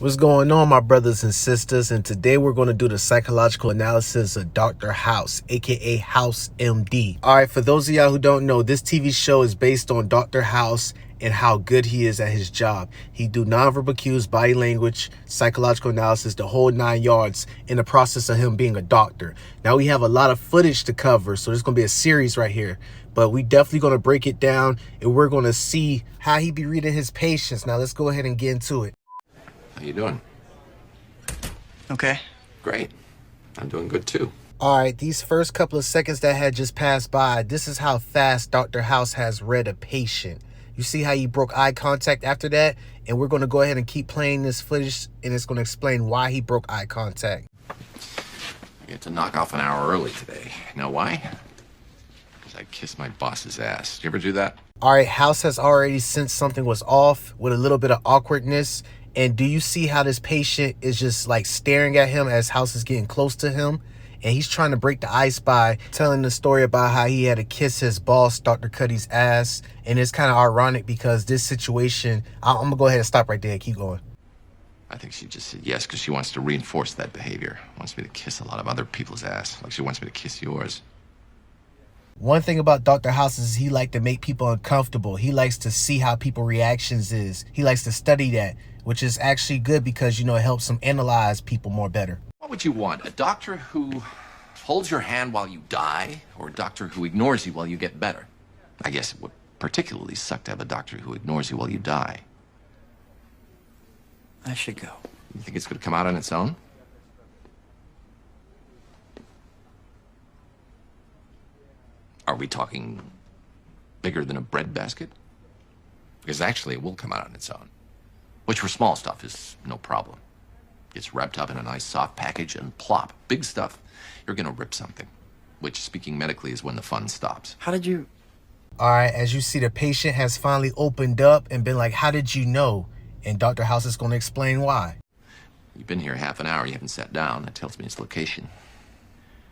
What's going on, my brothers and sisters? And today we're going to do the psychological analysis of Dr. House, aka House MD. All right, for those of y'all who don't know, this TV show is based on Dr. House and how good he is at his job. He do nonverbal cues, body language, psychological analysis, the whole 9 yards in the process of him being a doctor. Now we have a lot of footage to cover, so there's going to be a series right here. But we definitely going to break it down and we're going to see how he be reading his patients. Now let's go ahead and get into it. How you doing? Okay. Great. I'm doing good too. All right, these first couple of seconds that had just passed by, this is how fast Dr. House has read a patient. You see how he broke eye contact after that? And we're going to go ahead and keep playing this footage, and it's going to explain why he broke eye contact. I get to knock off an hour early today. You know why? Because I kissed my boss's ass. You ever do that? All right, House has already sensed something was off with a little bit of awkwardness. And do you see how this patient is just like staring at him as House is getting close to him? And he's trying to break the ice by telling the story about how he had to kiss his boss, Dr. Cuddy's ass. And it's kind of ironic because this situation, I'm going to go ahead and stop right there. Keep going. I think she just said yes because she wants to reinforce that behavior. Wants me to kiss a lot of other people's ass, like she wants me to kiss yours. One thing about Dr. House is he likes to make people uncomfortable. He likes to see how people's reactions is. He likes to study that, which is actually good because, you know, it helps him analyze people more better. What would you want? A doctor who holds your hand while you die, or a doctor who ignores you while you get better? I guess it would particularly suck to have a doctor who ignores you while you die. I should go. You think it's going to come out on its own? Are we talking bigger than a bread basket? Because actually it will come out on its own. Which for small stuff is no problem. It's wrapped up in a nice soft package and plop. Big stuff, you're gonna rip something. Which, speaking medically, is when the fun stops. How did you... All right, as you see, the patient has finally opened up and been like, how did you know? And Dr. House is going to explain why. You've been here half an hour, you haven't sat down. That tells me its location.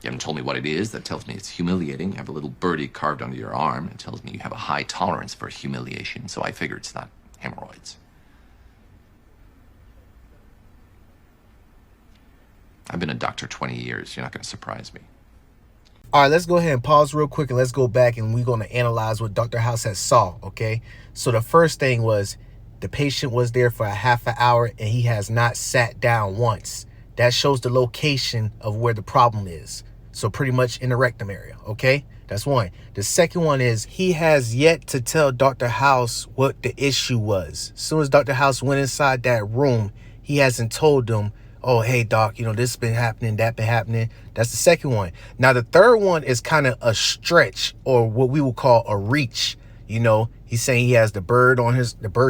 You haven't told me what it is. That tells me it's humiliating. You have a little birdie carved under your arm. It tells me you have a high tolerance for humiliation. So I figure it's not hemorrhoids. I've been a doctor 20 years. You're not going to surprise me. All right, let's go ahead and pause real quick and let's go back and we're going to analyze what Dr. House has saw, okay? So the first thing was the patient was there for a half an hour and he has not sat down once. That shows the location of where the problem is. So pretty much in the rectum area, okay? That's one. The second one is he has yet to tell Dr. House what the issue was. As soon as Dr. House went inside that room, he hasn't told them, oh, hey, doc, you know, this been happening, that been happening. That's the second one. Now, the third one is kind of a stretch or what we would call a reach. You know, he's saying he has the bird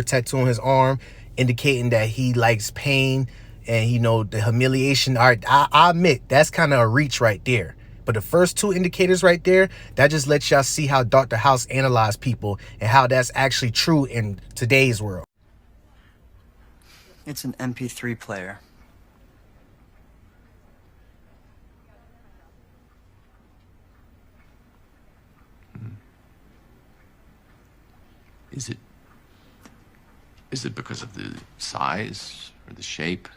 tattoo on his arm, indicating that he likes pain and, you know, the humiliation. All right, I admit that's kind of a reach right there. But the first two indicators right there, that just lets y'all see how Dr. House analyzed people and how that's actually true in today's world. It's an MP3 player. Is it because of the size or the shape?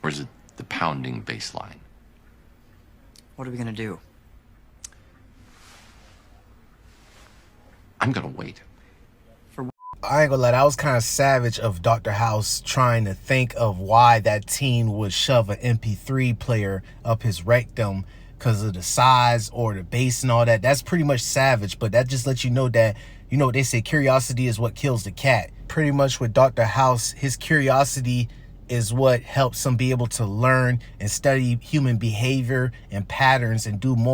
Or is it the pounding bass line? What are we gonna do? I'm gonna wait. I ain't gonna lie, that was kind of savage of Dr. House trying to think of why that teen would shove an MP3 player up his rectum because of the size or the bass and all that. That's pretty much savage, but that just lets you know that, you know, they say curiosity is what kills the cat. Pretty much with Dr. House, his curiosity is what helps him be able to learn and study human behavior and patterns and do more.